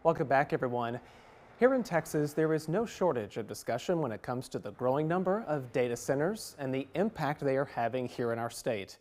Welcome back, everyone. Here in Texas, there is no shortage of discussion when it comes to the growing number of data centers and the impact they are having here in our state.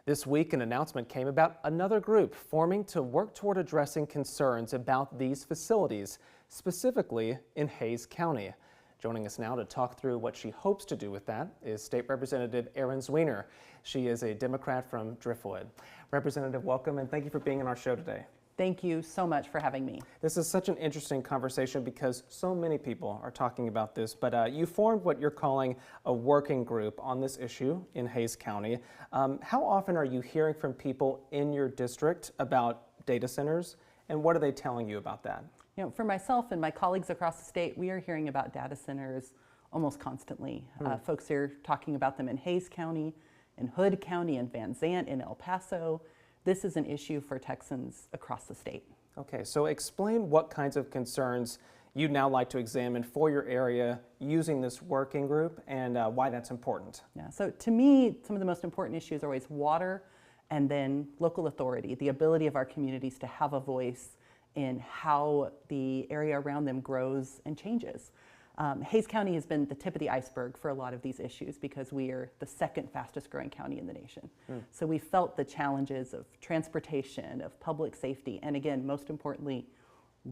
This week, an announcement came about another group forming to work toward addressing concerns about these facilities, specifically in Hays County. Joining us now to talk through what she hopes to do with that is State Representative Erin Zwiener. She is a Democrat from Driftwood. Representative, welcome, and thank you for being on our show today. Thank you so much for having me. This is such an interesting conversation because so many people are talking about this, but you formed what you're calling a working group on this issue in Hays County. How often are you hearing from people in your district about data centers, and what are they telling you about that? You know, for myself and my colleagues across the state, we are hearing about data centers almost constantly. Folks are talking about them in Hays County, in Hood County, in Van Zant, in El Paso. This is an issue for Texans across the state. Okay, so explain what kinds of concerns you'd now like to examine for your area using this working group and why that's important. Yeah, so to me, some of the most important issues are always water and then local authority, the ability of our communities to have a voice in how the area around them grows and changes. Hays County has been the tip of the iceberg for a lot of these issues because we are the second fastest growing county in the nation. So we felt the challenges of transportation, of public safety, and again, most importantly,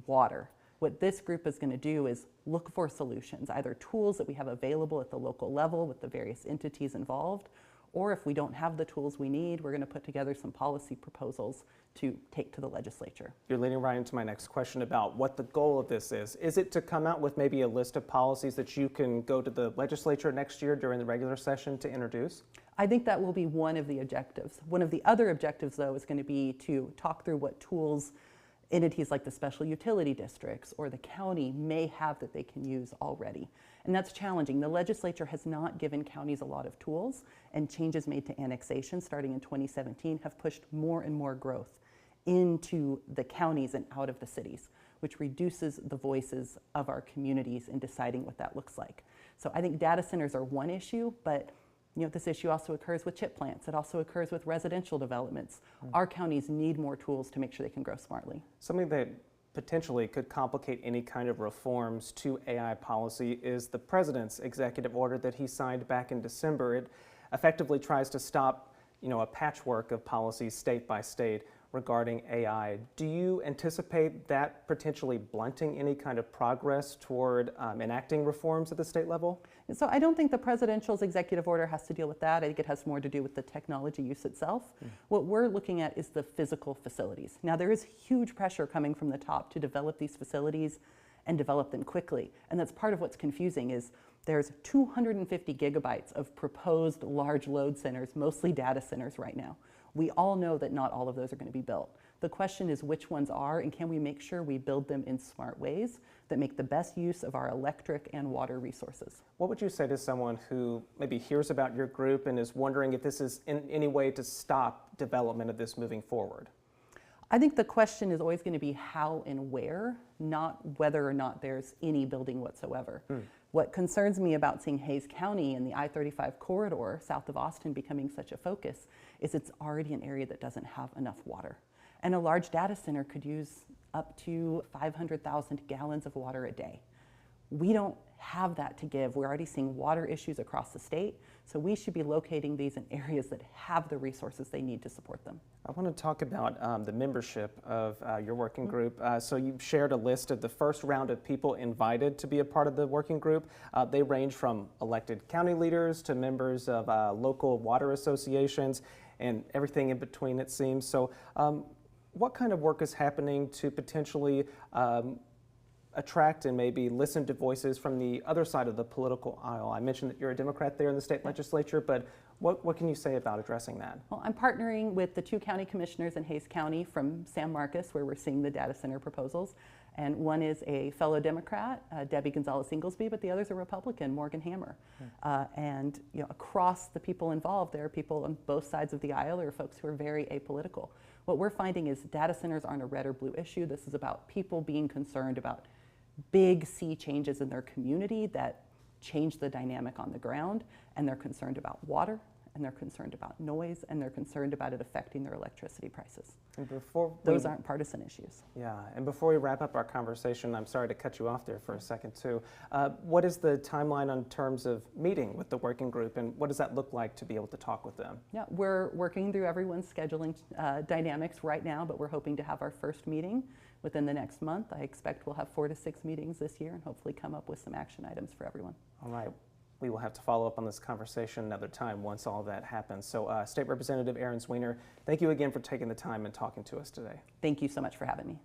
water. What this group is going to do is look for solutions, either tools that we have available at the local level with the various entities involved, or if we don't have the tools we need, we're going to put together some policy proposals to take to the legislature. You're leading right into my next question about what the goal of this is. Is it to come out with maybe a list of policies that you can go to the legislature next year during the regular session to introduce? I think that will be one of the objectives. One of the other objectives, though, is going to be to talk through what tools entities like the special utility districts or the county may have that they can use already. And that's challenging. The legislature has not given counties a lot of tools, and changes made to annexation starting in 2017 have pushed more and more growth into the counties and out of the cities, which reduces the voices of our communities in deciding what that looks like. So I think data centers are one issue, but you know, this issue also occurs with chip plants. It also occurs with residential developments. Our counties need more tools to make sure they can grow smartly. Something that potentially could complicate any kind of reforms to AI policy is the president's executive order that he signed back in December. It effectively tries to stop, a patchwork of policies state by state regarding AI. Do you anticipate that potentially blunting any kind of progress toward enacting reforms at the state level? So I don't think the presidential's executive order has to deal with that. I think it has more to do with the technology use itself. What we're looking at is the physical facilities. Now there is huge pressure coming from the top to develop these facilities and develop them quickly. And that's part of what's confusing is there's 250 gigabytes of proposed large load centers, mostly data centers right now. We all know that not all of those are going to be built. The question is which ones are, and can we make sure we build them in smart ways that make the best use of our electric and water resources? What would you say to someone who maybe hears about your group and is wondering if this is in any way to stop development of this moving forward? I think the question is always going to be how and where, not whether or not there's any building whatsoever. What concerns me about seeing Hays County and the I-35 corridor south of Austin becoming such a focus is it's already an area that doesn't have enough water. And a large data center could use up to 500,000 gallons of water a day. We don't have that to give. We're already seeing water issues across the state, so we should be locating these in areas that have the resources they need to support them. I want to talk about the membership of your working group. So you've shared a list of the first round of people invited to be a part of the working group. They range from elected county leaders to members of local water associations and everything in between, it seems. So what kind of work is happening to potentially attract and maybe listen to voices from the other side of the political aisle? I mentioned that you're a Democrat there in the state legislature, but what can you say about addressing that? Well, I'm partnering with the two county commissioners in Hays County from San Marcos, where we're seeing the data center proposals. And one is a fellow Democrat, Debbie Gonzalez-Inglesby, but the other is a Republican, Morgan Hammer. And across the people involved, there are people on both sides of the aisle. There are folks who are very apolitical. What we're finding is data centers aren't a red or blue issue. This is about people being concerned about big sea changes in their community that change the dynamic on the ground, and they're concerned about water, and they're concerned about noise, and they're concerned about it affecting their electricity prices. And before Those aren't partisan issues. Yeah, and before we wrap up our conversation, I'm sorry to cut you off there for a second too. What is the timeline in terms of meeting with the working group, and what does that look like to be able to talk with them? Yeah, we're working through everyone's scheduling dynamics right now, but we're hoping to have our first meeting within the next month. I expect we'll have 4 to 6 meetings this year and hopefully come up with some action items for everyone. All right. We will have to follow up on this conversation another time once all that happens. So State Representative Erin Zwiener, thank you again for taking the time and talking to us today. Thank you so much for having me.